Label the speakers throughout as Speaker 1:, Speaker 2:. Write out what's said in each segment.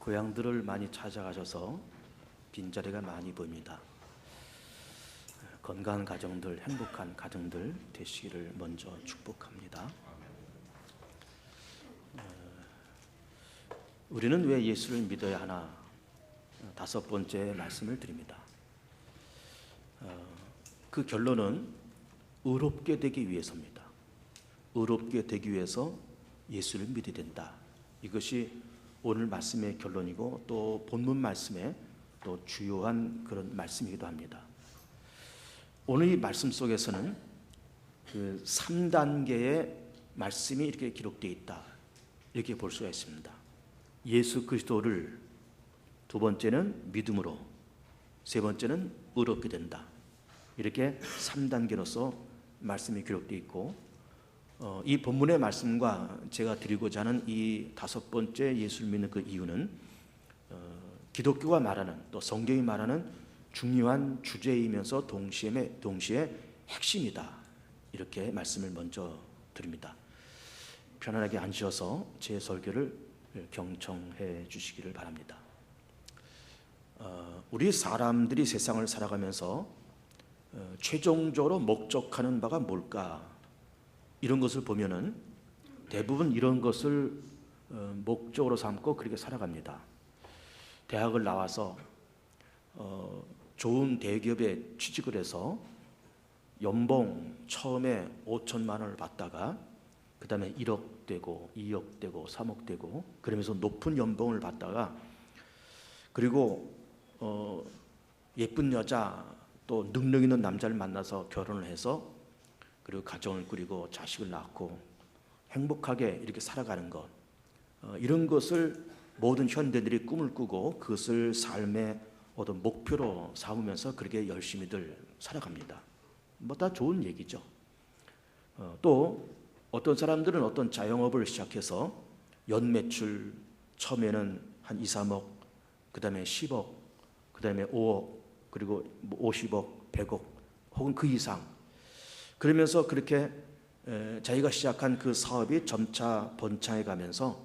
Speaker 1: 고향들을 많이 찾아가셔서 빈자리가 많이 보입니다. 건강한 가정들, 행복한 가정들 되시기를 먼저 축복합니다. 우리는 왜 예수를 믿어야 하나? 다섯 번째 말씀을 드립니다. 그 결론은 의롭게 되기 위해서입니다. 의롭게 되기 위해서 예수를 믿어야 된다. 이것이 오늘 말씀의 결론이고 또 본문 말씀의 또 주요한 그런 말씀이기도 합니다. 오늘 이 말씀 속에서는 그 3단계의 말씀이 이렇게 기록되어 있다, 이렇게 볼 수가 있습니다. 예수 그리스도를 두 번째는 믿음으로, 세 번째는 의롭게 된다, 이렇게 3단계로서 말씀이 기록되어 있고, 이 본문의 말씀과 제가 드리고자 하는 이 다섯 번째 예수를 믿는 그 이유는 기독교가 말하는, 또 성경이 말하는 중요한 주제이면서 동시에 핵심이다, 이렇게 말씀을 먼저 드립니다. 편안하게 앉으셔서 제 설교를 경청해 주시기를 바랍니다. 우리 사람들이 세상을 살아가면서 최종적으로 목적하는 바가 뭘까? 이런 것을 보면은 대부분 이런 것을 목적으로 삼고 그렇게 살아갑니다. 대학을 나와서 좋은 대기업에 취직을 해서 연봉 처음에 5천만 원을 받다가 그 다음에 1억 되고 2억 되고 3억 되고 그러면서 높은 연봉을 받다가, 그리고 예쁜 여자 또 능력 있는 남자를 만나서 결혼을 해서 그리고 가정을 꾸리고 자식을 낳고 행복하게 이렇게 살아가는 것, 이런 것을 모든 현대인들이 꿈을 꾸고 그것을 삶의 어떤 목표로 삼으면서 그렇게 열심히들 살아갑니다. 뭐 다 좋은 얘기죠. 또 어떤 사람들은 어떤 자영업을 시작해서 연매출 처음에는 한 2, 3억, 그 다음에 10억, 그 다음에 5억, 그리고 50억, 100억 혹은 그 이상, 그러면서 그렇게 자기가 시작한 그 사업이 점차 번창해 가면서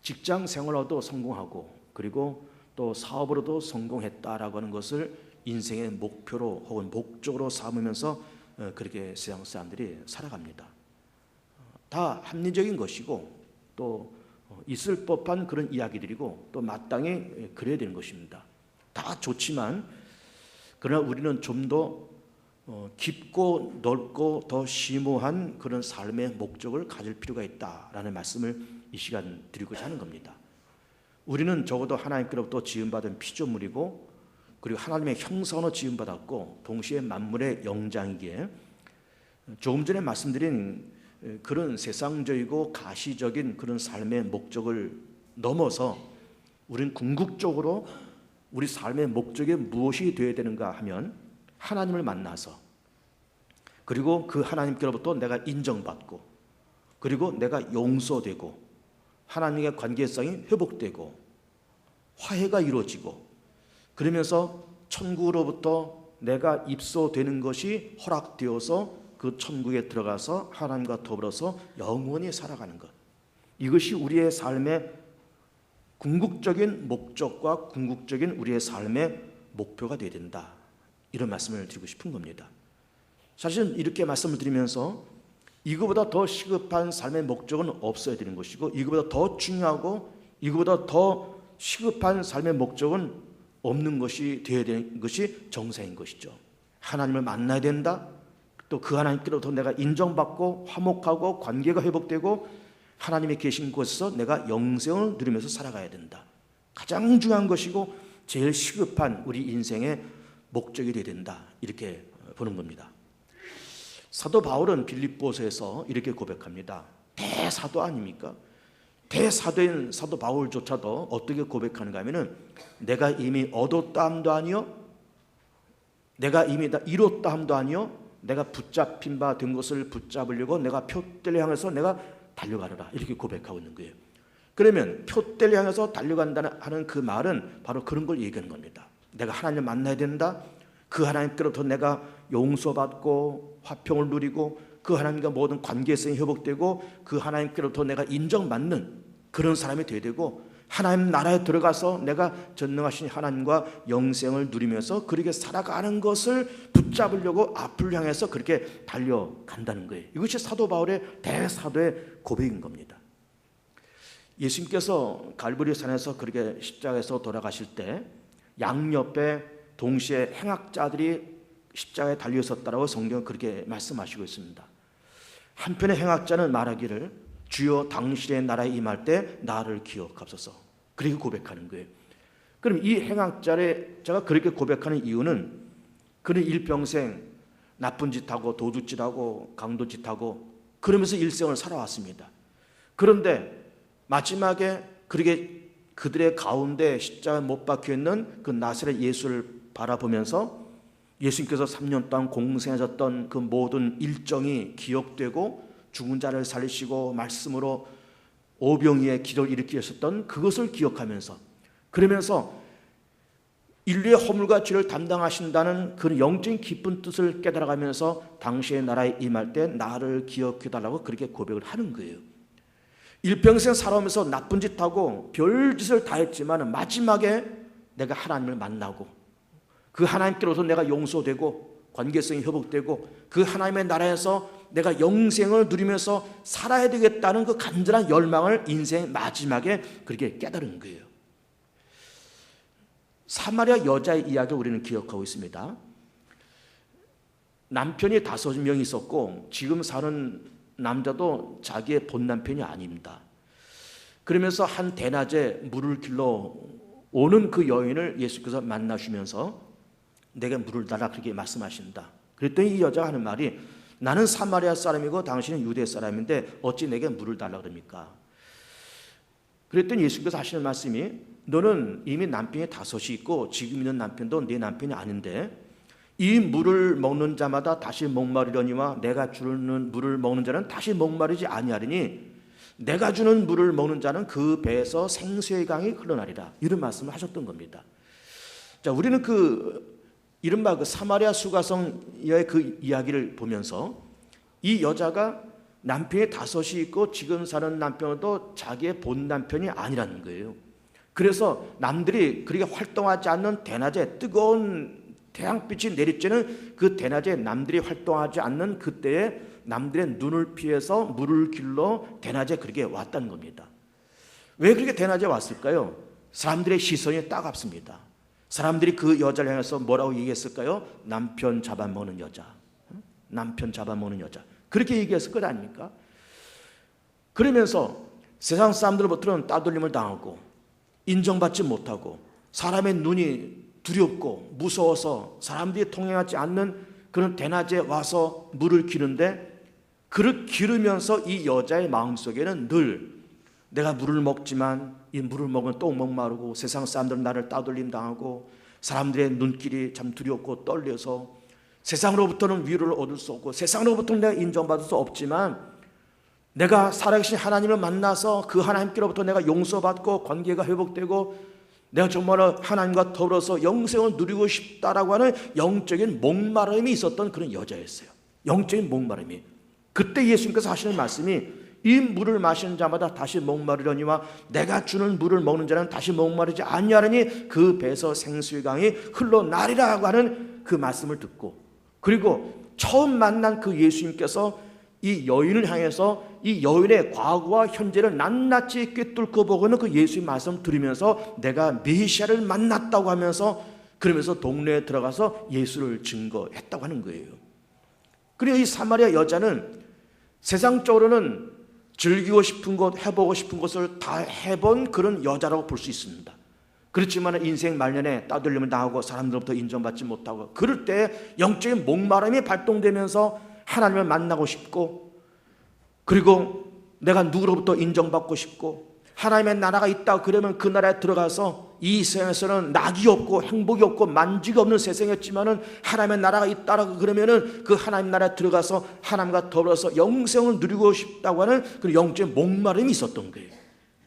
Speaker 1: 직장 생활로도 성공하고 그리고 또 사업으로도 성공했다라고 하는 것을 인생의 목표로 혹은 목적으로 삼으면서 그렇게 세상 사람들이 살아갑니다. 다 합리적인 것이고 또 있을 법한 그런 이야기들이고 또 마땅히 그래야 되는 것입니다. 다 좋지만 그러나 우리는 좀 더 깊고 넓고 더 심오한 그런 삶의 목적을 가질 필요가 있다라는 말씀을 이 시간 드리고자 하는 겁니다. 우리는 적어도 하나님께로부터 지음받은 피조물이고 그리고 하나님의 형상으로 지음받았고 동시에 만물의 영장이기에 조금 전에 말씀드린 그런 세상적이고 가시적인 그런 삶의 목적을 넘어서 우리는 궁극적으로 우리 삶의 목적이 무엇이 되어야 되는가 하면 하나님을 만나서 그리고 그 하나님께로부터 내가 인정받고 그리고 내가 용서되고 하나님과 관계성이 회복되고 화해가 이루어지고 그러면서 천국으로부터 내가 입소되는 것이 허락되어서 그 천국에 들어가서 하나님과 더불어서 영원히 살아가는 것, 이것이 우리의 삶의 궁극적인 목적과 궁극적인 우리의 삶의 목표가 되어야 된다, 이런 말씀을 드리고 싶은 겁니다. 사실은 이렇게 말씀을 드리면서 이거보다 더 시급한 삶의 목적은 없어야 되는 것이고 이거보다 더 중요하고 이거보다 더 시급한 삶의 목적은 없는 것이 되어야 되는 것이 정상인 것이죠. 하나님을 만나야 된다. 또 그 하나님께로부터 내가 인정받고 화목하고 관계가 회복되고 하나님이 계신 곳에서 내가 영생을 누리면서 살아가야 된다. 가장 중요한 것이고 제일 시급한 우리 인생의 목적이 되어야 된다, 이렇게 보는 겁니다. 사도 바울은 빌립보서에서 이렇게 고백합니다. 대사도 아닙니까? 대사도인 사도 바울조차도 어떻게 고백하는가 하면은 내가 이미 얻었다 함도 아니요, 내가 이미 다 이뤘다 함도 아니요, 내가 붙잡힌 바 된 것을 붙잡으려고 내가 표대를 향해서 내가 달려가려라, 이렇게 고백하고 있는 거예요. 그러면 표대를 향해서 달려간다는 하는 그 말은 바로 그런 걸 얘기하는 겁니다. 내가 하나님을 만나야 된다. 그 하나님께로부터 내가 용서받고 화평을 누리고 그 하나님과 모든 관계성이 회복되고 그 하나님께로부터 내가 인정받는 그런 사람이 되어야 되고, 하나님 나라에 들어가서 내가 전능하신 하나님과 영생을 누리면서 그렇게 살아가는 것을 붙잡으려고 앞을 향해서 그렇게 달려간다는 거예요. 이것이 사도 바울의 대사도의 고백인 겁니다. 예수님께서 갈보리 산에서 그렇게 십자가에서 돌아가실 때 양옆에 동시에 행악자들이 십자가에 달려 있었다라고 성경은 그렇게 말씀하시고 있습니다. 한편의 행악자는 말하기를 주여 당신의 나라에 임할 때 나를 기억하소서. 그렇게 고백하는 거예요. 그럼 이 행악자가 그렇게 고백하는 이유는 그는 일평생 나쁜 짓하고 도둑질하고 강도짓하고 그러면서 일생을 살아왔습니다. 그런데 마지막에 그렇게 그들의 가운데 십자가에 못 박혀있는 그 나사렛 예수를 바라보면서 예수님께서 3년 동안 공생하셨던 그 모든 일정이 기억되고 죽은 자를 살리시고 말씀으로 오병이의 기도를 일으키셨던 그것을 기억하면서 그러면서 인류의 허물과 죄를 담당하신다는 그 영적인 깊은 뜻을 깨달아가면서 당시의 나라에 임할 때 나를 기억해달라고 그렇게 고백을 하는 거예요. 일평생 살아오면서 나쁜 짓하고 별짓을 다 했지만 마지막에 내가 하나님을 만나고 그 하나님께로서 내가 용서되고 관계성이 회복되고 그 하나님의 나라에서 내가 영생을 누리면서 살아야 되겠다는 그 간절한 열망을 인생 마지막에 그렇게 깨달은 거예요. 사마리아 여자의 이야기를 우리는 기억하고 있습니다. 남편이 5명이 있었고 지금 사는 남자도 자기의 본 남편이 아닙니다. 그러면서 한 대낮에 물을 길러 오는 그 여인을 예수께서 만나시면서 내게 물을 달라 그렇게 말씀하신다. 그랬더니 이 여자가 하는 말이 나는 사마리아 사람이고 당신은 유대 사람인데 어찌 내게 물을 달라 그럽니까? 그랬더니 예수께서 하시는 말씀이 너는 이미 남편이 5이 있고 지금 있는 남편도 네 남편이 아닌데 이 물을 먹는 자마다 다시 목마르려니와 내가 주는 물을 먹는 자는 다시 목마르지 아니하리니 내가 주는 물을 먹는 자는 그 배에서 생수의 강이 흘러나리라. 이런 말씀을 하셨던 겁니다. 자, 우리는 이른바 그 사마리아 수가성의 그 이야기를 보면서 이 여자가 남편이 5이 있고 지금 사는 남편도 자기의 본 남편이 아니라는 거예요. 그래서 남들이 그렇게 활동하지 않는 대낮에 뜨거운 태양빛이 내리쬐는 그 대낮에 남들이 활동하지 않는 그때에 남들의 눈을 피해서 물을 길러 대낮에 그렇게 왔다는 겁니다. 왜 그렇게 대낮에 왔을까요? 사람들의 시선이 따갑습니다. 사람들이 그 여자를 향해서 뭐라고 얘기했을까요? 남편 잡아먹는 여자. 남편 잡아먹는 여자. 그렇게 얘기했을 것 아닙니까? 그러면서 세상 사람들로부터는 따돌림을 당하고 인정받지 못하고 사람의 눈이 두렵고 무서워서 사람들이 통행하지 않는 그런 대낮에 와서 물을 기르는데 그를 기르면서 이 여자의 마음속에는 늘 내가 물을 먹지만 이 물을 먹으면 또 목마르고 세상 사람들은 나를 따돌림 당하고 사람들의 눈길이 참 두렵고 떨려서 세상으로부터는 위로를 얻을 수 없고 세상으로부터는 내가 인정받을 수 없지만 내가 살아계신 하나님을 만나서 그 하나님께로부터 내가 용서받고 관계가 회복되고 내가 정말 하나님과 더불어서 영생을 누리고 싶다라고 하는 영적인 목마름이 있었던 그런 여자였어요. 영적인 목마름이. 그때 예수님께서 하시는 말씀이 이 물을 마시는 자마다 다시 목마르려니와 내가 주는 물을 먹는 자는 다시 목마르지 아니하리니 그 배에서 생수의 강이 흘러나리라고 하는 그 말씀을 듣고 그리고 처음 만난 그 예수님께서 이 여인을 향해서 이 여인의 과거와 현재를 낱낱이 꿰뚫고 보고는 그 예수의 말씀 들으면서 내가 메시아를 만났다고 하면서 그러면서 동네에 들어가서 예수를 증거했다고 하는 거예요. 그리고 이 사마리아 여자는 세상적으로는 즐기고 싶은 것, 해보고 싶은 것을 다 해본 그런 여자라고 볼 수 있습니다. 그렇지만 인생 말년에 따돌림을 당하고 사람들로부터 인정받지 못하고 그럴 때 영적인 목마름이 발동되면서 하나님을 만나고 싶고 그리고 내가 누구로부터 인정받고 싶고 하나님의 나라가 있다 그러면 그 나라에 들어가서 이 세상에서는 낙이 없고 행복이 없고 만지가 없는 세상이었지만은 하나님의 나라가 있다라고 그러면은 그 하나님 나라에 들어가서 하나님과 더불어서 영생을 누리고 싶다고 하는 그 영적인 목마름이 있었던 거예요.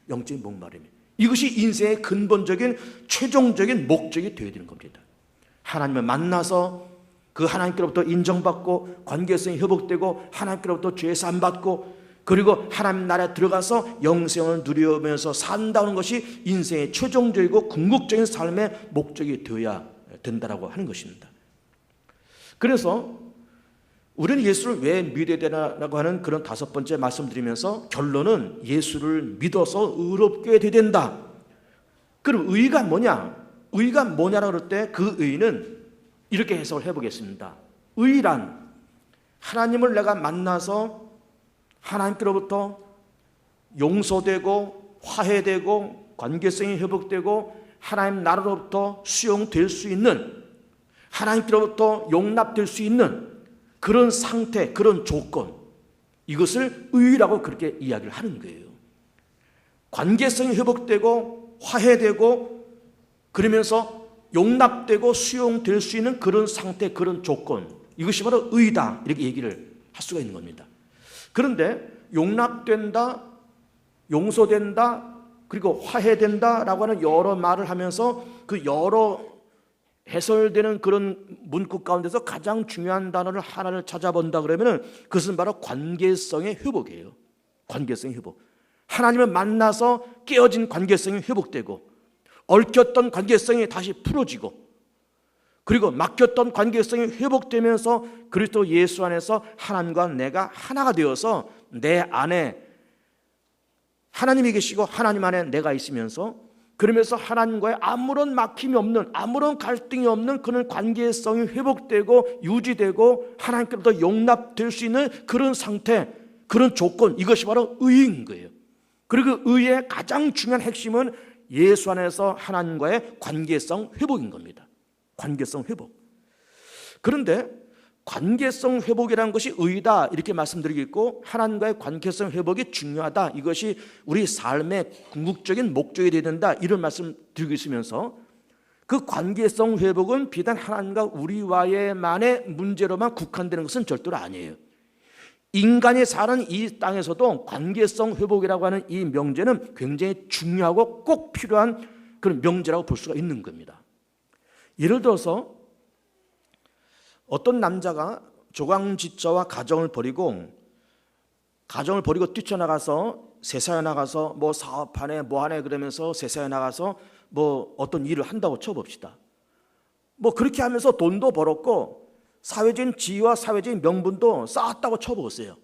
Speaker 1: 영적인 목마름이. 이것이 인생의 근본적인 최종적인 목적이 되어야 되는 겁니다. 하나님을 만나서 그 하나님께로부터 인정받고 관계성이 회복되고 하나님께로부터 죄 사함받고 그리고 하나님 나라에 들어가서 영생을 누리면서 산다는 것이 인생의 최종적이고 궁극적인 삶의 목적이 되어야 된다라고 하는 것입니다. 그래서 우리는 예수를 왜 믿어야 되나라고 하는 그런 5번째 말씀드리면서 결론은 예수를 믿어서 의롭게 되어야 된다. 그럼 의가 뭐냐? 의가 뭐냐라고 그럴 때 그 의는 이렇게 해석을 해보겠습니다. 의란 하나님을 내가 만나서 하나님께로부터 용서되고 화해되고 관계성이 회복되고 하나님 나라로부터 수용될 수 있는, 하나님께로부터 용납될 수 있는 그런 상태, 그런 조건, 이것을 의라고 그렇게 이야기를 하는 거예요. 관계성이 회복되고 화해되고 그러면서 용납되고 수용될 수 있는 그런 상태, 그런 조건, 이것이 바로 의다, 이렇게 얘기를 할 수가 있는 겁니다. 그런데 용납된다, 용서된다, 그리고 화해된다라고 하는 여러 말을 하면서 그 여러 해설되는 그런 문구 가운데서 가장 중요한 단어를 하나를 찾아본다 그러면은 그것은 바로 관계성의 회복이에요. 관계성의 회복. 하나님을 만나서 깨어진 관계성이 회복되고, 얽혔던 관계성이 다시 풀어지고, 그리고 막혔던 관계성이 회복되면서 그리스도 예수 안에서 하나님과 내가 하나가 되어서 내 안에 하나님이 계시고 하나님 안에 내가 있으면서, 그러면서 하나님과의 아무런 막힘이 없는, 아무런 갈등이 없는 그런 관계성이 회복되고 유지되고 하나님께로부터 용납될 수 있는 그런 상태, 그런 조건, 이것이 바로 의인 거예요. 그리고 의의 가장 중요한 핵심은 예수 안에서 하나님과의 관계성 회복인 겁니다. 관계성 회복. 그런데 관계성 회복이라는 것이 의다, 이렇게 말씀드리겠고, 하나님과의 관계성 회복이 중요하다, 이것이 우리 삶의 궁극적인 목적이 되어야 된다, 이런 말씀 드리고 있으면서 그 관계성 회복은 비단 하나님과 우리와의만의 문제로만 국한되는 것은 절대로 아니에요. 인간이 사는 이 땅에서도 관계성 회복이라고 하는 이 명제는 굉장히 중요하고 꼭 필요한 그런 명제라고 볼 수가 있는 겁니다. 예를 들어서 어떤 남자가 조강지처와 가정을 버리고 뛰쳐나가서 세상에 나가서 뭐 사업하네 뭐하네 그러면서 세상에 나가서 뭐 어떤 일을 한다고 쳐봅시다. 뭐 그렇게 하면서 돈도 벌었고 사회적인 지위와 사회적인 명분도 쌓았다고 쳐보세요.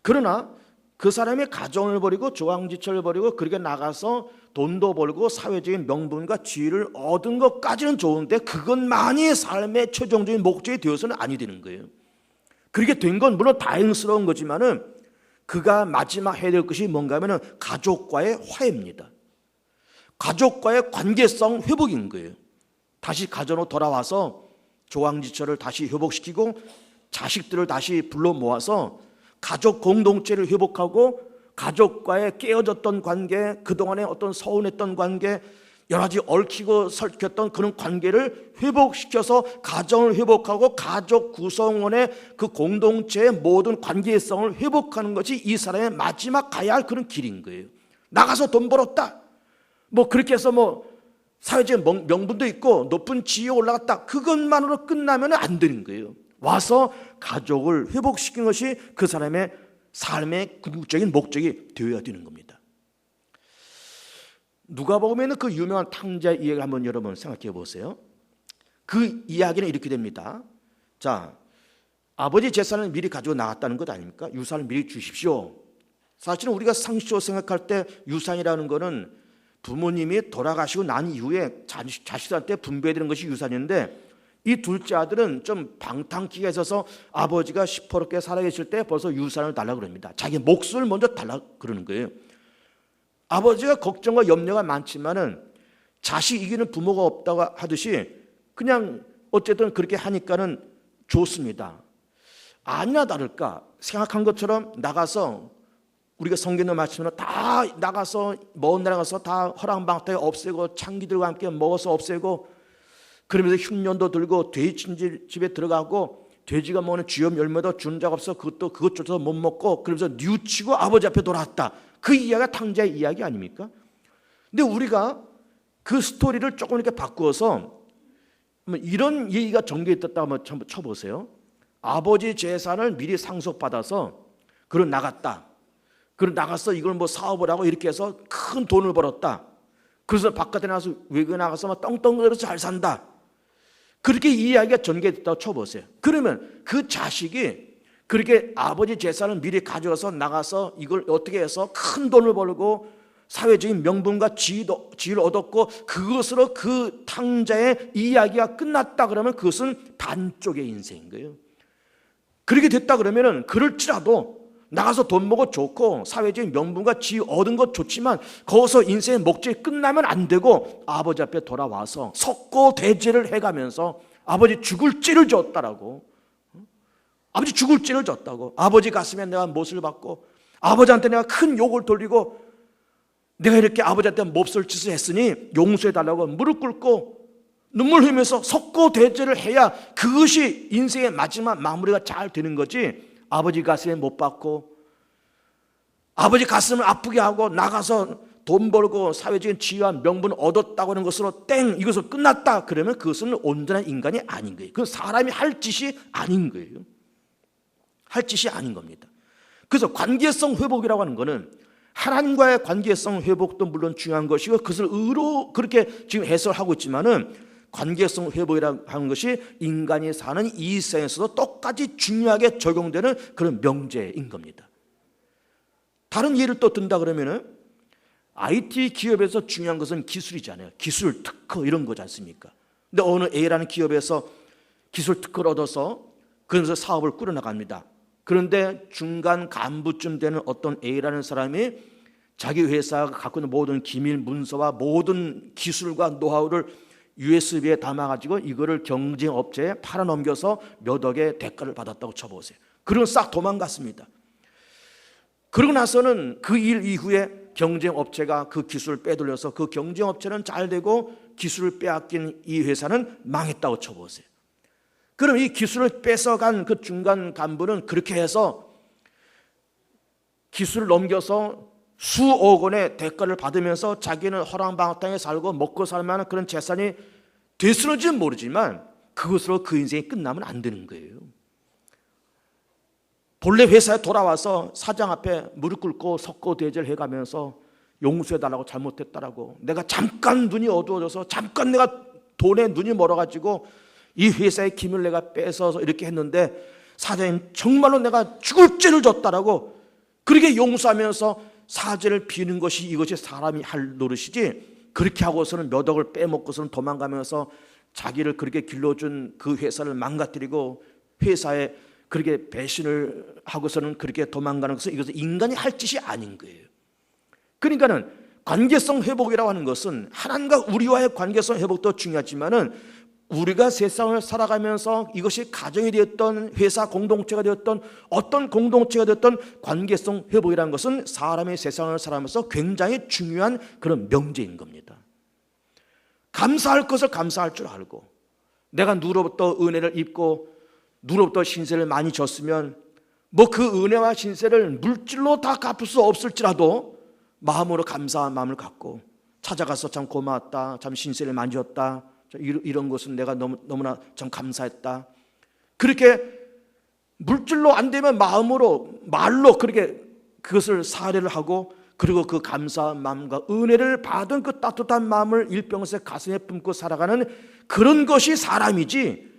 Speaker 1: 그러나 그 사람이 가정을 버리고 조강지처를 버리고 그렇게 나가서 돈도 벌고 사회적인 명분과 지위를 얻은 것까지는 좋은데 그것만이 삶의 최종적인 목적이 되어서는 아니 되는 거예요. 그렇게 된 건 물론 다행스러운 거지만은 그가 마지막 해야 될 것이 뭔가 하면은 가족과의 화해입니다. 가족과의 관계성 회복인 거예요. 다시 가정으로 돌아와서 조강지처를 다시 회복시키고 자식들을 다시 불러 모아서 가족 공동체를 회복하고 가족과의 깨어졌던 관계, 그동안에 어떤 서운했던 관계, 여러 가지 얽히고 설켰던 그런 관계를 회복시켜서 가정을 회복하고 가족 구성원의 그 공동체의 모든 관계성을 회복하는 것이 이 사람의 마지막 가야 할 그런 길인 거예요. 나가서 돈 벌었다, 뭐 그렇게 해서 뭐 사회적 명분도 있고 높은 지위에 올라갔다, 그것만으로 끝나면 안 되는 거예요. 와서 가족을 회복시키는 것이 그 사람의 삶의 궁극적인 목적이 되어야 되는 겁니다. 누가복음에는 그 유명한 탕자의 이야기를 한번 여러분 생각해 보세요. 그 이야기는 이렇게 됩니다. 자, 아버지 재산을 미리 가지고 나갔다는 것 아닙니까? 유산을 미리 주십시오. 사실은 우리가 상식적으로 생각할 때 유산이라는 것은 부모님이 돌아가시고 난 이후에 자식들한테 분배되는 것이 유산인데, 이 둘째 아들은 좀 방탕기가 있어서 아버지가 시퍼렇게 살아계실 때 벌써 유산을 달라고 그럽니다. 자기 몫을 먼저 달라고 그러는 거예요. 아버지가 걱정과 염려가 많지만은 자식 이기는 부모가 없다고 하듯이 그냥 어쨌든 그렇게 하니까는 좋습니다. 아니나 다를까 생각한 것처럼 나가서, 우리가 성경의 말씀으로 다 나가서 먼 나라 가서 다 허랑방탕에 없애고 창기들과 함께 먹어서 없애고, 그러면서 흉년도 들고 돼지 집에 들어가고 돼지가 먹는 쥐염 열매도 준 적 없어 그것조차도 못 먹고 그러면서 뉘우치고 아버지 앞에 돌아왔다. 그 이야기가 탕자의 이야기 아닙니까? 근데 우리가 그 스토리를 조금 이렇게 바꾸어서 이런 얘기가 전개됐다고 한번 쳐보세요. 아버지 재산을 미리 상속받아서 그런 나갔다. 그럼 나가서 이걸 뭐 사업을 하고 이렇게 해서 큰 돈을 벌었다. 그래서 바깥에 나가서 외국에 나가서 막 떵떵거려서 잘 산다. 그렇게 이야기가 전개됐다고 쳐보세요. 그러면 그 자식이 그렇게 아버지 재산을 미리 가져가서 나가서 이걸 어떻게 해서 큰 돈을 벌고 사회적인 명분과 지위를 얻었고 그것으로 그 탕자의 이야기가 끝났다 그러면 그것은 반쪽의 인생인 거예요. 그렇게 됐다 그러면은 그럴지라도 나가서 돈 벌고 좋고 사회적인 명분과 지위 얻은 것 좋지만 거기서 인생의 목적이 끝나면 안 되고 아버지 앞에 돌아와서 석고대죄를 해가면서 아버지 죽을 찌를 줬다라고, 아버지 죽을 찌를 줬다고, 아버지 가슴에 내가 못을 받고 아버지한테 내가 큰 욕을 돌리고 내가 이렇게 아버지한테 몹쓸 짓을 했으니 용서해달라고 무릎 꿇고 눈물 흘리면서 석고대죄를 해야 그것이 인생의 마지막 마무리가 잘 되는 거지. 아버지 가슴에 못 받고 아버지 가슴을 아프게 하고 나가서 돈 벌고 사회적인 지위와 명분을 얻었다고 하는 것으로 땡 이것으로 끝났다 그러면 그것은 온전한 인간이 아닌 거예요. 그건 사람이 할 짓이 아닌 거예요. 할 짓이 아닌 겁니다. 그래서 관계성 회복이라고 하는 것은 하나님과의 관계성 회복도 물론 중요한 것이고 그것을 의로 그렇게 지금 해설하고 있지만은 관계성 회복이라고 하는 것이 인간이 사는 이 세상에서도 똑같이 중요하게 적용되는 그런 명제인 겁니다. 다른 예를 또 든다 그러면은 IT 기업에서 중요한 것은 기술이잖아요. 기술 특허 이런 거지 않습니까? 근데 어느 A라는 기업에서 기술 특허를 얻어서 그러면서 사업을 꾸려나갑니다. 그런데 중간 간부쯤 되는 어떤 A라는 사람이 자기 회사가 갖고 있는 모든 기밀 문서와 모든 기술과 노하우를 USB에 담아가지고 이거를 경쟁업체에 팔아넘겨서 몇 억의 대가를 받았다고 쳐보세요. 그러고 싹 도망갔습니다. 그러고 나서는 그 일 이후에 경쟁업체가 그 기술을 빼돌려서 그 경쟁업체는 잘 되고 기술을 빼앗긴 이 회사는 망했다고 쳐보세요. 그럼 이 기술을 뺏어간 그 중간 간부는 그렇게 해서 기술을 넘겨서 수억 원의 대가를 받으면서 자기는 허랑방탕에 살고 먹고 살만한 그런 재산이 됐을지는 모르지만 그것으로 그 인생이 끝나면 안 되는 거예요. 본래 회사에 돌아와서 사장 앞에 무릎 꿇고 석고대죄를 해가면서 용서해달라고 잘못했다라고, 내가 잠깐 눈이 어두워져서 잠깐 내가 돈에 눈이 멀어가지고 이 회사의 기밀을 내가 뺏어서 이렇게 했는데 사장님 정말로 내가 죽을 죄를 졌다라고 그렇게 용서하면서 사죄를 비는 것이 이것이 사람이 할 노릇이지, 그렇게 하고서는 몇 억을 빼먹고서는 도망가면서 자기를 그렇게 길러준 그 회사를 망가뜨리고 회사에 그렇게 배신을 하고서는 그렇게 도망가는 것은 이것은 인간이 할 짓이 아닌 거예요. 그러니까는 관계성 회복이라고 하는 것은 하나님과 우리와의 관계성 회복도 중요하지만은 우리가 세상을 살아가면서 이것이 가정이 되었던 회사 공동체가 되었던 어떤 공동체가 되었던 관계성 회복이라는 것은 사람의 세상을 살아가면서 굉장히 중요한 그런 명제인 겁니다. 감사할 것을 감사할 줄 알고, 내가 누구로부터 은혜를 입고 누구로부터 신세를 많이 졌으면 뭐 그 은혜와 신세를 물질로 다 갚을 수 없을지라도 마음으로 감사한 마음을 갖고 찾아가서 참 고마웠다, 참 신세를 많이 졌다, 이런 것은 내가 너무나 참 감사했다. 그렇게 물질로 안 되면 마음으로, 말로 그렇게 그것을 사례를 하고, 그리고 그 감사한 마음과 은혜를 받은 그 따뜻한 마음을 일평생 가슴에 품고 살아가는 그런 것이 사람이지,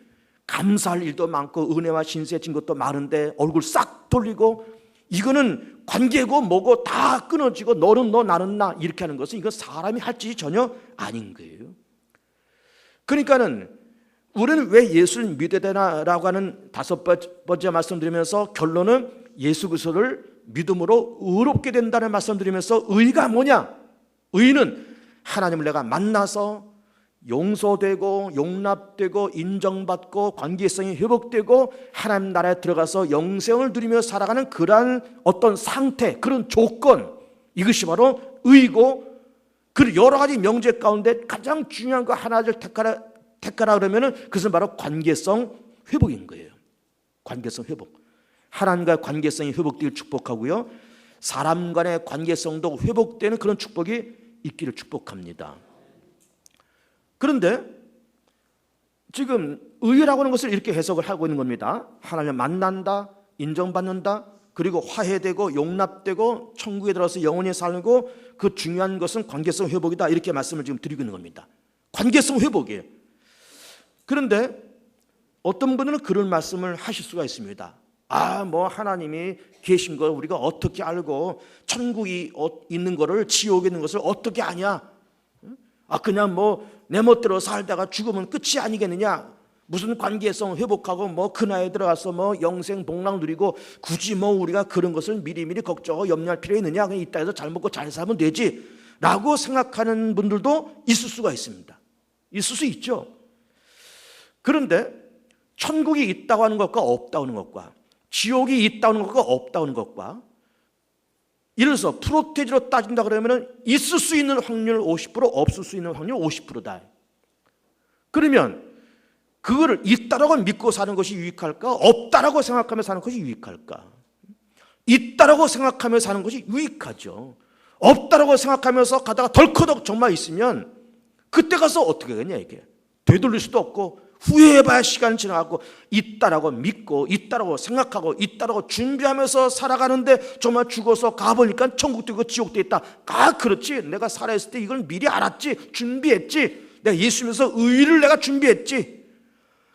Speaker 1: 감사할 일도 많고 은혜와 신세 진 것도 많은데 얼굴 싹 돌리고 이거는 관계고 뭐고 다 끊어지고 너는 너 나는 나 이렇게 하는 것은 이건 사람이 할 짓이 전혀 아닌 거예요. 그러니까는 우리는 왜 예수를 믿어야 되나라고 하는 5번째 말씀드리면서 결론은 예수 그리스도를 믿음으로 의롭게 된다는 말씀드리면서 의가 뭐냐? 의는 하나님을 내가 만나서 용서되고 용납되고 인정받고 관계성이 회복되고 하나님 나라에 들어가서 영생을 누리며 살아가는 그러한 어떤 상태, 그런 조건, 이것이 바로 의고, 그 여러 가지 명제 가운데 가장 중요한 거 하나를 택하라 그러면은 그것은 바로 관계성 회복인 거예요. 관계성 회복. 하나님과의 관계성이 회복되길 축복하고요, 사람 간의 관계성도 회복되는 그런 축복이 있기를 축복합니다. 그런데 지금 의라고 하는 것을 이렇게 해석을 하고 있는 겁니다. 하나님을 만난다, 인정받는다, 그리고 화해되고 용납되고 천국에 들어가서 영원히 살고 그 중요한 것은 관계성 회복이다. 이렇게 말씀을 지금 드리고 있는 겁니다. 관계성 회복이에요. 그런데 어떤 분들은 그런 말씀을 하실 수가 있습니다. 뭐 하나님이 계신 걸 우리가 어떻게 알고 천국이 있는 거를 지옥에 있는 것을 어떻게 아냐? 그냥 뭐 내 멋대로 살다가 죽으면 끝이 아니겠느냐? 무슨 관계성 회복하고 뭐 그 나이에 들어가서 뭐 영생 복락 누리고 굳이 뭐 우리가 그런 것을 미리미리 걱정하고 염려할 필요 있느냐? 그냥 이따 해서 잘 먹고 잘 살면 되지 라고 생각하는 분들도 있을 수가 있습니다. 있을 수 있죠. 그런데 천국이 있다고 하는 것과 없다고 하는 것과 지옥이 있다고 하는 것과 없다고 하는 것과 예를 들어서 프로테지로 따진다 그러면 있을 수 있는 확률 50%, 없을 수 있는 확률 50%다. 그러면 그거를 있다라고 믿고 사는 것이 유익할까? 없다라고 생각하며 사는 것이 유익할까? 있다라고 생각하며 사는 것이 유익하죠. 없다라고 생각하면서 가다가 덜커덕 정말 있으면 그때 가서 어떻게 되냐 이게. 되돌릴 수도 없고 후회해봐야 시간이 지나가고 있다라고 믿고 있다라고 생각하고 있다라고 준비하면서 살아가는데 정말 죽어서 가보니까 천국도 있고 지옥도 있다. 그렇지. 내가 살아있을 때 이걸 미리 알았지. 준비했지. 내가 예수 믿어서 의를 내가 준비했지.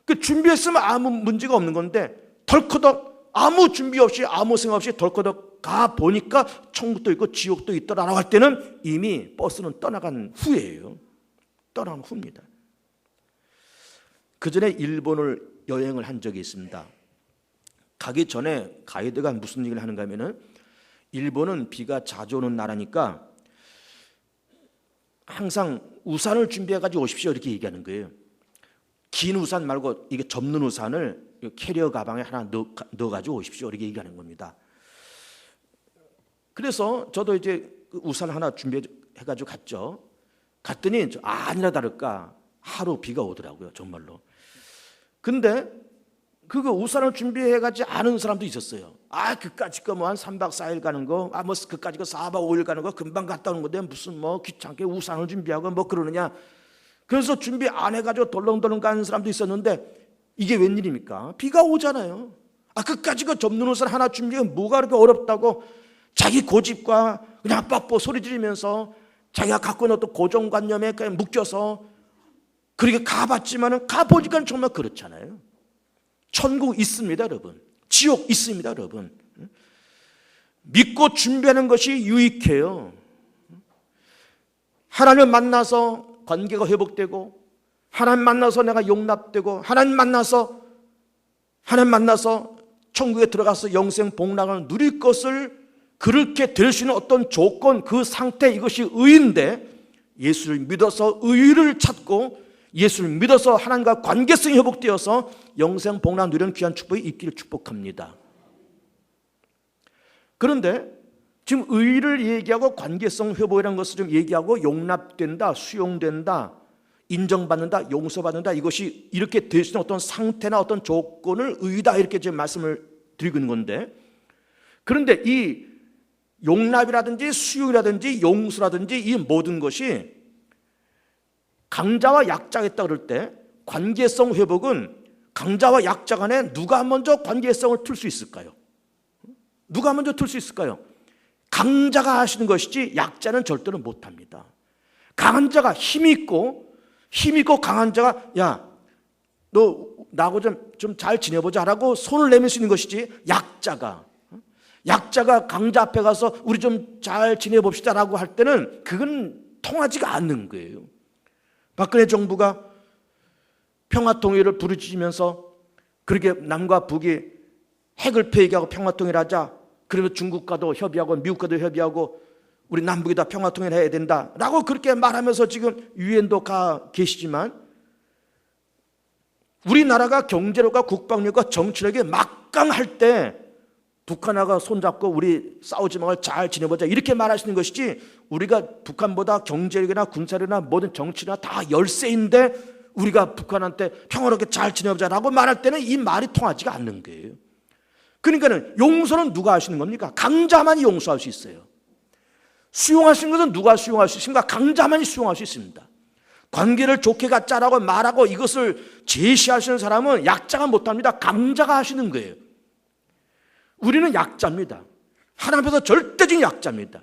Speaker 1: 그 준비했으면 아무 문제가 없는 건데 덜커덕 아무 준비 없이 아무 생각 없이 덜커덕 가보니까 천국도 있고 지옥도 있더라라고 할 때는 이미 버스는 떠나간 후예요. 떠나간 후입니다. 그 전에 일본을 여행을 한 적이 있습니다. 가기 전에 가이드가 무슨 얘기를 하는가 하면은 일본은 비가 자주 오는 나라니까 항상 우산을 준비해가지고 오십시오 이렇게 얘기하는 거예요. 긴 우산 말고 이게 접는 우산을 캐리어 가방에 하나 넣어가지고 오십시오 이렇게 얘기하는 겁니다. 그래서 저도 이제 우산 하나 준비해가지고 갔죠. 갔더니 아니나 다를까 하루 비가 오더라고요 정말로. 근데 그거 우산을 준비해가지고 아는 사람도 있었어요. 그까짓 거 뭐 한 3박 4일 가는 거, 뭐 그까짓 거 4박 5일 가는 거 금방 갔다 오는 건데 무슨 뭐 귀찮게 우산을 준비하고 뭐 그러느냐. 그래서 준비 안 해가지고 덜렁덜렁 가는 사람도 있었는데 이게 웬일입니까? 비가 오잖아요. 그까짓 거 접는 우산 하나 준비하면 뭐가 그렇게 어렵다고 자기 고집과 그냥 뻑뻑 소리 지르면서 자기가 갖고 있는 어떤 고정관념에 그냥 묶여서 그렇게 가봤지만은 가보니까 정말 그렇잖아요. 천국 있습니다, 여러분. 지옥 있습니다, 여러분. 믿고 준비하는 것이 유익해요. 하나님을 만나서 관계가 회복되고, 하나님 만나서 내가 용납되고, 하나님 만나서 천국에 들어가서 영생 복락을 누릴 것을 그렇게 될 수 있는 어떤 조건, 그 상태, 이것이 의인데 예수를 믿어서 의를 찾고 예수를 믿어서 하나님과 관계성이 회복되어서 영생 복락 누리는 귀한 축복이 있기를 축복합니다. 그런데 지금 의를 얘기하고 관계성 회복이라는 것을 좀 얘기하고 용납된다, 수용된다, 인정받는다, 용서받는다, 이것이 이렇게 될 수 있는 어떤 상태나 어떤 조건을 의다 이렇게 지금 말씀을 드리고 있는 건데, 그런데 이 용납이라든지 수용이라든지 용서라든지 이 모든 것이 강자와 약자가 있다 그럴 때 관계성 회복은 강자와 약자 간에 누가 먼저 관계성을 틀 수 있을까요? 누가 먼저 틀 수 있을까요? 강자가 하시는 것이지 약자는 절대로 못합니다. 강한 자가 힘이 있고 강한 자가 야, 너 나하고 좀 잘 지내보자 라고 손을 내밀 수 있는 것이지 약자가 강자 앞에 가서 우리 좀 잘 지내봅시다 라고 할 때는 그건 통하지가 않는 거예요. 박근혜 정부가 평화통일을 부르짖으면서 그렇게 남과 북이 핵을 폐기하고 평화통일하자, 그러면 중국과도 협의하고 미국과도 협의하고 우리 남북이 다 평화통일해야 된다라고 그렇게 말하면서 지금 유엔도 가 계시지만 우리나라가 경제력과 국방력과 정치력이 막강할 때 북한하고 손잡고 우리 싸우지 말고 잘 지내보자 이렇게 말하시는 것이지, 우리가 북한보다 경제력이나 군사력이나 모든 정치나 다 열세인데 우리가 북한한테 평화롭게 잘 지내보자라고 말할 때는 이 말이 통하지가 않는 거예요. 그러니까는 용서는 누가 하시는 겁니까? 강자만이 용서할 수 있어요. 수용하시는 것은 누가 수용할 수 있습니까? 강자만이 수용할 수 있습니다. 관계를 좋게 갖자라고 말하고 이것을 제시하시는 사람은 약자가 못합니다. 강자가 하시는 거예요. 우리는 약자입니다. 하나님 앞에서 절대적인 약자입니다.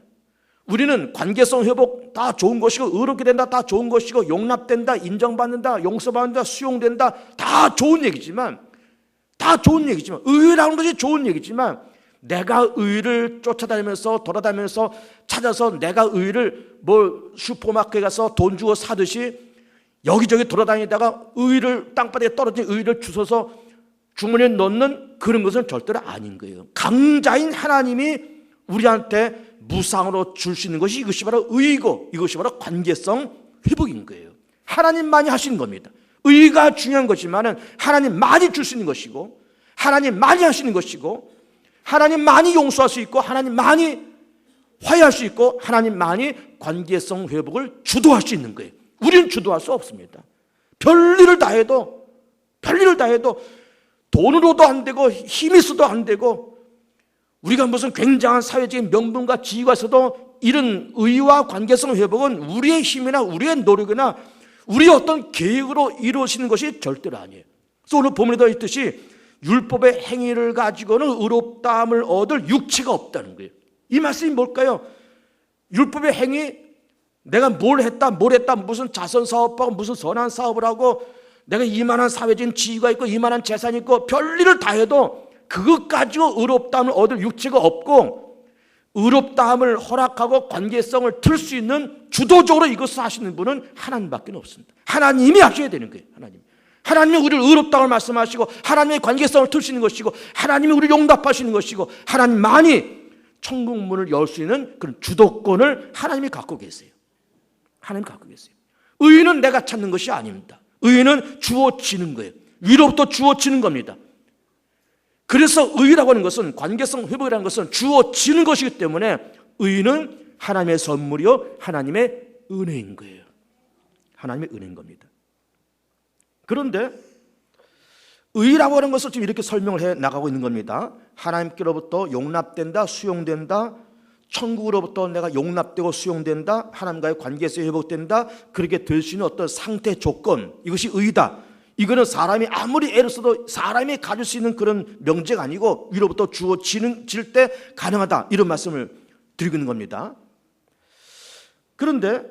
Speaker 1: 우리는 관계성 회복 다 좋은 것이고, 의롭게 된다 다 좋은 것이고, 용납된다, 인정받는다, 용서받는다, 수용된다 다 좋은 얘기지만, 의라는 것이 좋은 얘기지만, 내가 의를 쫓아다니면서 돌아다니면서 찾아서 내가 의를 슈퍼마켓에 가서 돈 주고 사듯이 여기저기 돌아다니다가 의를 땅바닥에 떨어진 의를 주워서 주머니에 넣는 그런 것은 절대로 아닌 거예요. 강자인 하나님이 우리한테 무상으로 줄 수 있는 것이 이것이 바로 의이고, 이것이 바로 관계성 회복인 거예요. 하나님만이 하시는 겁니다. 의가 중요한 것이지만 하나님만이 줄 수 있는 것이고, 하나님만이 하시는 것이고, 하나님만이 용서할 수 있고, 하나님만이 화해할 수 있고, 하나님만이 관계성 회복을 주도할 수 있는 거예요. 우리는 주도할 수 없습니다. 별일을 다 해도 돈으로도 안 되고 힘이 있어도 안 되고, 우리가 무슨 굉장한 사회적인 명분과 지위가 있어도 이런 의와 관계성 회복은 우리의 힘이나 우리의 노력이나 우리의 어떤 계획으로 이루어지는 것이 절대로 아니에요. 그래서 오늘 본문에 있듯이 율법의 행위를 가지고는 의롭다함을 얻을 육체가 없다는 거예요. 이 말씀이 뭘까요? 율법의 행위, 내가 뭘 했다, 무슨 자선사업하고 무슨 선한 사업을 하고 내가 이만한 사회적인 지위가 있고 이만한 재산이 있고 별일을 다 해도 그것 가지고 의롭다함을 얻을 육체가 없고, 의롭다함을 허락하고 관계성을 틀 수 있는 주도적으로 이것을 하시는 분은 하나님밖에 없습니다. 하나님이 하셔야 되는 거예요. 하나님이 우리를 의롭다고 말씀하시고, 하나님의 관계성을 틀 수 있는 것이고, 하나님이 우리를 용납하시는 것이고, 하나님만이 천국 문을 열 수 있는 그런 주도권을 하나님이 갖고 계세요. 의는 내가 찾는 것이 아닙니다. 의는 주어지는 거예요. 위로부터 주어지는 겁니다. 그래서 의라고 하는 것은, 관계성 회복이라는 것은 주어지는 것이기 때문에 의는 하나님의 선물이요, 하나님의 은혜인 거예요. 하나님의 은혜인 겁니다. 그런데 의라고 하는 것을 지금 이렇게 설명을 해 나가고 있는 겁니다. 하나님께로부터 용납된다, 수용된다, 천국으로부터 내가 용납되고 수용된다, 하나님과의 관계에서 회복된다, 그렇게 될 수 있는 어떤 상태 조건, 이것이 의다. 이거는 사람이 아무리 애를 써도 사람이 가질 수 있는 그런 명제가 아니고 위로부터 주어질 때 가능하다, 이런 말씀을 드리고 있는 겁니다. 그런데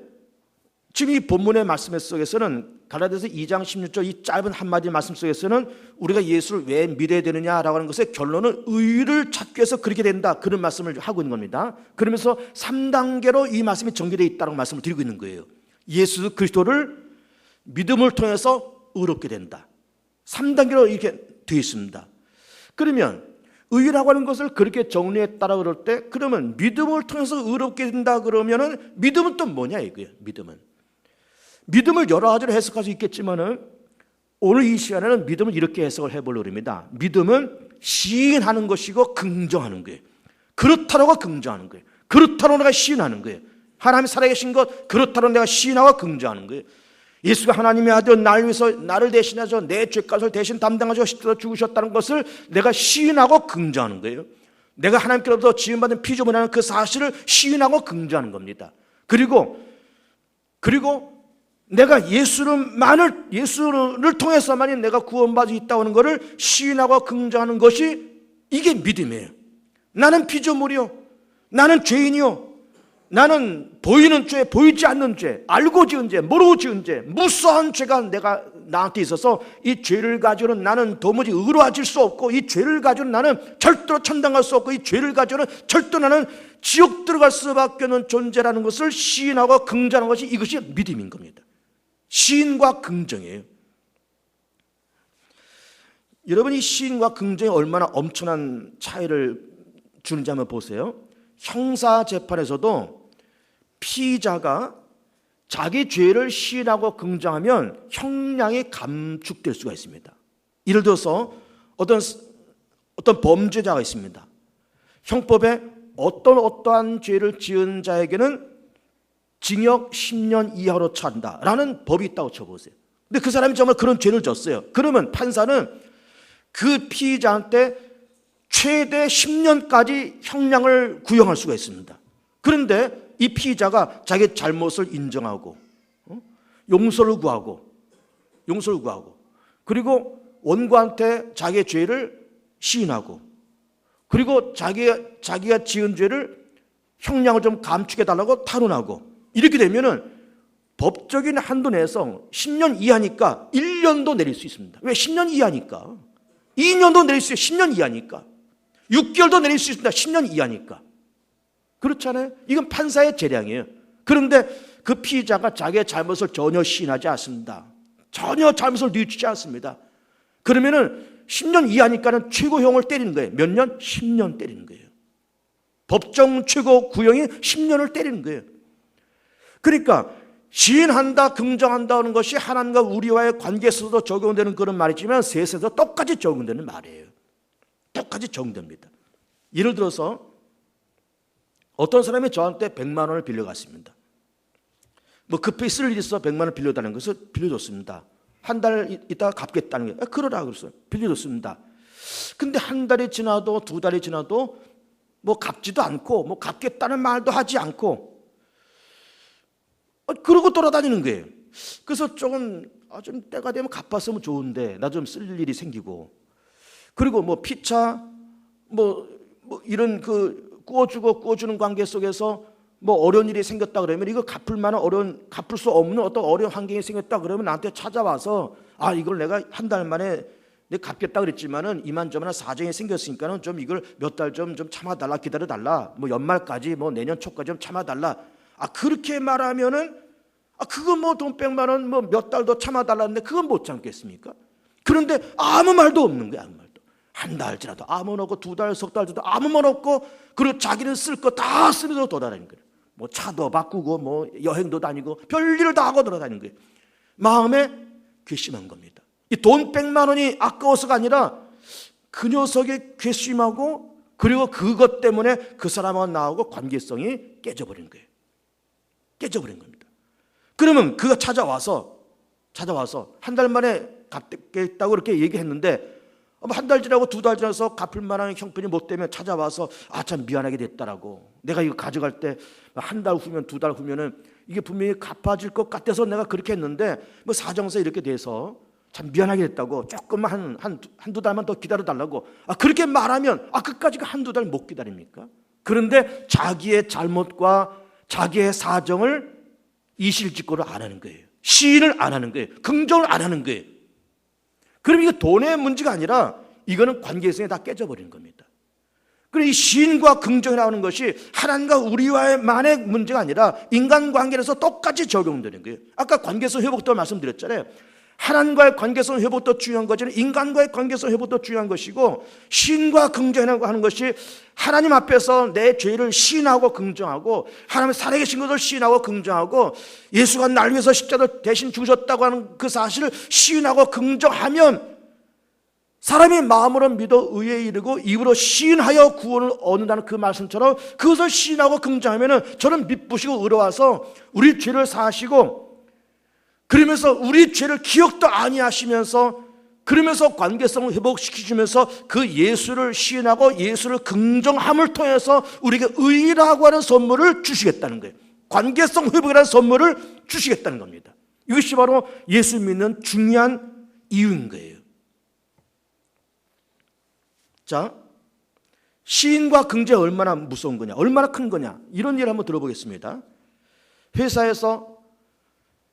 Speaker 1: 지금 이 본문의 말씀 속에서는, 갈라디아서 2장 16절 이 짧은 한마디 말씀 속에서는 우리가 예수를 왜 믿어야 되느냐라고 하는 것의 결론은 의를 찾기 위해서 그렇게 된다, 그런 말씀을 하고 있는 겁니다. 그러면서 3단계로 이 말씀이 전개되어 있다는 말씀을 드리고 있는 거예요. 예수 그리스도를 믿음을 통해서 의롭게 된다. 3단계로 이렇게 되어 있습니다. 그러면 의라고 하는 것을 그렇게 정리했다라고 그럴 때, 그러면 믿음을 통해서 의롭게 된다 그러면은 믿음은 또 뭐냐 이거예요. 믿음을 여러 가지로 해석할 수 있겠지만은 오늘 이 시간에는 믿음을 이렇게 해석을 해보려고 합니다. 믿음은 시인하는 것이고 긍정하는 거예요. 그렇다라고 긍정하는 거예요. 그렇다라고 내가 시인하는 거예요. 하나님이 살아계신 것, 그렇다라고 내가 시인하고 긍정하는 거예요. 예수가 하나님의 아들, 나를 위해서 나를 대신하셔 내 죄값을 대신 담당하셔 십자가에 죽으셨다는 것을 내가 시인하고 긍정하는 거예요. 내가 하나님께로부터 지음받은 피조물이라는 그 사실을 시인하고 긍정하는 겁니다. 그리고 내가 예수를 통해서만이 내가 구원받을 수 있다고 하는 것을 시인하고 긍정하는 것이, 이게 믿음이에요. 나는 피조물이요, 나는 죄인이요, 나는 보이는 죄, 보이지 않는 죄, 알고 지은 죄, 모르고 지은 죄, 무수한 죄가 나한테 있어서 이 죄를 가지고는 나는 도무지 의로워질 수 없고, 이 죄를 가지고는 나는 절대로 천당 갈 수 없고, 이 죄를 가지고는 절대로 나는 지옥 들어갈 수밖에 없는 존재라는 것을 시인하고 긍정하는 것이, 이것이 믿음인 겁니다. 시인과 긍정이에요. 여러분이 시인과 긍정이 얼마나 엄청난 차이를 주는지 한번 보세요. 형사재판에서도 피의자가 자기 죄를 시인하고 긍정하면 형량이 감축될 수가 있습니다. 예를 들어서 어떤 범죄자가 있습니다. 형법에 어떠한 죄를 지은 자에게는 징역 10년 이하로 처한다라는 법이 있다고 쳐보세요. 근데 그 사람이 정말 그런 죄를 졌어요. 그러면 판사는 그 피의자한테 최대 10년까지 형량을 구형할 수가 있습니다. 그런데 이 피의자가 자기 잘못을 인정하고 용서를 구하고 그리고 원고한테 자기의 죄를 시인하고, 그리고 자기가 지은 죄를 형량을 좀 감축해달라고 탄원하고, 이렇게 되면은 법적인 한도 내에서 10년 이하니까 1년도 내릴 수 있습니다. 왜? 10년 이하니까. 2년도 내릴 수 있어요. 10년 이하니까. 6개월도 내릴 수 있습니다. 10년 이하니까. 그렇잖아요. 이건 판사의 재량이에요. 그런데 그 피의자가 자기의 잘못을 전혀 시인하지 않습니다. 전혀 잘못을 뉘우치지 않습니다. 그러면은 10년 이하니까는 최고형을 때리는 거예요. 몇 년? 10년 때리는 거예요. 법정 최고 구형이 10년을 때리는 거예요. 그러니까 시인한다, 긍정한다 하는 것이 하나님과 우리와의 관계에서도 적용되는 그런 말이지만 세상에서 똑같이 적용되는 말이에요. 똑같이 적용됩니다. 예를 들어서 어떤 사람이 저한테 100만 원을 빌려갔습니다. 뭐 급히 쓸 일이 있어 100만 원 빌려달라는 것을 빌려줬습니다. 한 달 있다가 갚겠다는 게, 그러라 그랬어요. 빌려줬습니다. 근데 한 달이 지나도 두 달이 지나도 뭐 갚지도 않고 뭐 갚겠다는 말도 하지 않고 그러고 돌아다니는 거예요. 그래서 좀 때가 되면 갚았으면 좋은데 나 좀 쓸 일이 생기고, 그리고 뭐 피차 뭐 이런 그 꾸어주는 관계 속에서 뭐 어려운 일이 생겼다 그러면 이거 갚을 수 없는 어떤 어려운 환경이 생겼다 그러면 나한테 찾아와서 이걸 내가 한 달 만에 내가 갚겠다 그랬지만은 이만저만 사정이 생겼으니까는 좀 이걸 몇 달 좀 참아달라, 기다려달라, 뭐 연말까지 뭐 내년 초까지 좀 참아달라. 그렇게 말하면은 그거 뭐 돈 100만 원 뭐 몇 달 더 참아달라는데 그건 못 참겠습니까? 그런데 아무 말도 없는 거야. 아무 말도. 한 달 지나도 아무 말 없고, 두 달, 석 달 지나도 아무 말 없고, 그리고 자기는 쓸 거 다 쓰면서 돌아다니는 거예요. 뭐 차도 바꾸고 뭐 여행도 다니고 별일을 다 하고 돌아다니는 거예요. 마음에 괘씸한 겁니다. 이 돈 100만 원이 아까워서가 아니라 그 녀석이 괘씸하고, 그리고 그것 때문에 그 사람하고 나하고 관계성이 깨져버린 거예요. 깨져버린 겁니다. 그러면 그가 찾아와서 한 달 만에 갚겠다고 그렇게 얘기했는데 한 달 지나고 두 달 지나서 갚을 만한 형편이 못 되면 찾아와서 참 미안하게 됐다라고, 내가 이거 가져갈 때 한 달 후면 두 달 후면은 이게 분명히 갚아질 것 같아서 내가 그렇게 했는데 뭐 사정상 이렇게 돼서 참 미안하게 됐다고, 조금만 한두 달만 더 기다려달라고, 그렇게 말하면 끝까지 한두 달 못 기다립니까? 그런데 자기의 잘못과 자기의 사정을 이실직고를 안 하는 거예요. 시인을 안 하는 거예요. 긍정을 안 하는 거예요. 그럼 이거 돈의 문제가 아니라 이거는 관계성이 다 깨져버리는 겁니다. 그리고 이 시인과 긍정이라는 것이 하나님과 우리와의만의 문제가 아니라 인간관계에서 똑같이 적용되는 거예요. 아까 관계성 회복도 말씀드렸잖아요. 하나님과의 관계성 회복도 중요한 거지만 인간과의 관계성 회복도 중요한 것이고, 시인과 긍정이라고 하는 것이 하나님 앞에서 내 죄를 시인하고 긍정하고, 하나님의 살아계신 것을 시인하고 긍정하고, 예수가 날 위해서 십자가를 대신 죽으셨다고 하는 그 사실을 시인하고 긍정하면 사람이 마음으로 믿어 의에 이르고 입으로 시인하여 구원을 얻는다는 그 말씀처럼 그것을 시인하고 긍정하면 저는 미쁘시고 의로와서 우리 죄를 사하시고, 그러면서 우리 죄를 기억도 아니하시면서, 그러면서 관계성을 회복시키시면서 그 예수를 시인하고 예수를 긍정함을 통해서 우리에게 의라고 하는 선물을 주시겠다는 거예요. 관계성 회복이라는 선물을 주시겠다는 겁니다. 이것이 바로 예수 믿는 중요한 이유인 거예요. 자, 시인과 긍정이 얼마나 무서운 거냐, 얼마나 큰 거냐, 이런 일을 한번 들어보겠습니다. 회사에서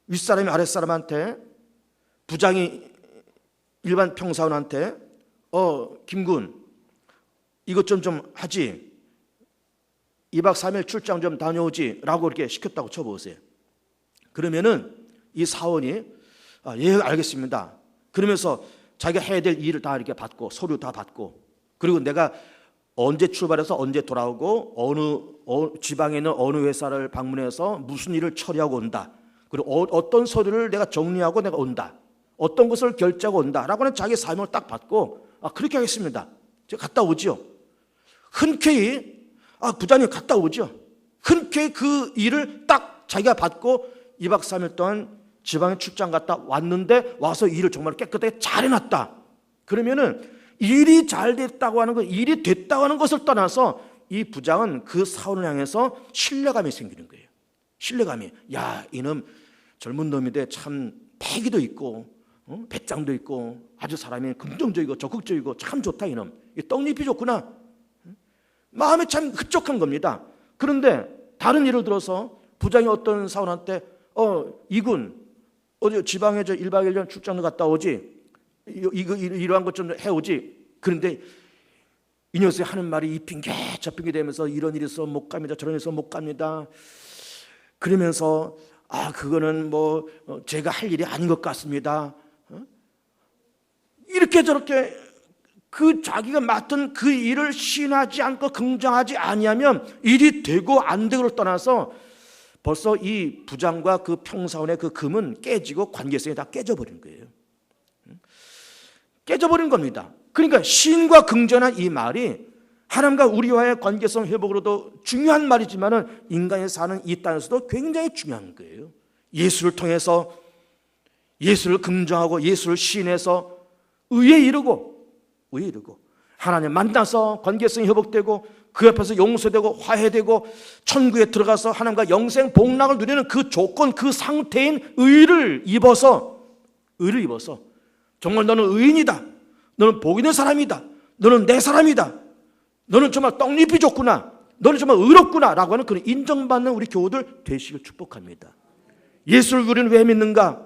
Speaker 1: 윗사람이 아랫사람한테, 부장이 일반 평사원한테 김군 이것 좀 하지, 2박 3일 출장 좀 다녀오지 라고 이렇게 시켰다고 쳐보세요. 그러면은 이 사원이 예 알겠습니다 그러면서 자기가 해야 될 일을 다 이렇게 받고, 서류 다 받고, 그리고 내가 언제 출발해서 언제 돌아오고, 어느 지방에 있는 어느 회사를 방문해서 무슨 일을 처리하고 온다, 그리고 어떤 서류를 내가 정리하고 내가 온다, 어떤 것을 결제하고 온다라고 하는 자기 사명을 딱 받고, 그렇게 하겠습니다, 제가 갔다 오지요. 흔쾌히 부장님 갔다 오죠. 흔쾌히 그 일을 딱 자기가 받고 2박 3일 동안 지방에 출장 갔다 왔는데 와서 일을 정말 깨끗하게 잘 해놨다. 그러면은 일이 잘 됐다고 하는 것, 일이 됐다고 하는 것을 떠나서 이 부장은 그 사원을 향해서 신뢰감이 생기는 거예요. 신뢰감이, 야 이놈 젊은 놈인데 참 패기도 있고 배짱도 있고 아주 사람이 긍정적이고 적극적이고 참 좋다, 이놈 떡잎이 좋구나. 마음이 참 흡족한 겁니다. 그런데 다른 예를 들어서 부장이 어떤 사원한테 이군 어디 지방에 저 1박 2일 출장을 갔다 오지, 이러한 것 좀 해오지. 그런데 이 녀석이 하는 말이 이 핑계 저 핑계 되면서 이런 일이 있어 못 갑니다, 저런 일이 있어 못 갑니다. 그러면서 그거는 뭐 제가 할 일이 아닌 것 같습니다. 이렇게 저렇게 그 자기가 맡은 그 일을 시인하지 않고 긍정하지 아니하면 일이 되고 안 되고를 떠나서 벌써 이 부장과 그 평사원의 그 금은 깨지고 관계성이 다 깨져버린 거예요. 깨져버린 겁니다. 그러니까 시인과 긍정한 이 말이 하나님과 우리와의 관계성 회복으로도 중요한 말이지만은 인간이 사는 이 땅에서도 굉장히 중요한 거예요. 예수를 통해서 예수를 긍정하고 예수를 시인해서 의에 이르고 하나님 만나서 관계성이 회복되고 그 옆에서 용서되고 화해되고 천국에 들어가서 하나님과 영생 복락을 누리는 그 조건, 그 상태인 의를 입어서 정말 너는 의인이다, 너는 복 있는 사람이다, 너는 내 사람이다, 너는 정말 떡잎이 좋구나, 너는 정말 의롭구나 라고 하는 그런 인정받는 우리 교우들 되시길 축복합니다. 예수를 우리는 왜 믿는가?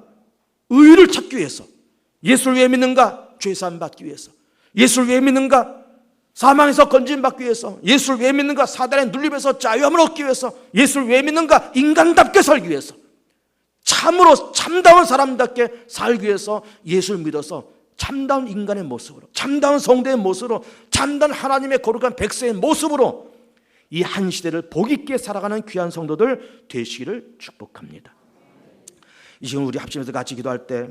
Speaker 1: 의를 찾기 위해서. 예수를 왜 믿는가? 죄사함 받기 위해서. 예수를 왜 믿는가? 사망에서 건짐받기 위해서. 예수를 왜 믿는가? 사단의 눌림에서 자유함을 얻기 위해서. 예수를 왜 믿는가? 인간답게 살기 위해서. 참으로 참다운 사람답게 살기 위해서 예수를 믿어서 참다운 인간의 모습으로, 참다운 성도의 모습으로, 참다운 하나님의 거룩한 백성의 모습으로 이 한 시대를 복 있게 살아가는 귀한 성도들 되시기를 축복합니다. 이 시간 우리 합심해서 같이 기도할 때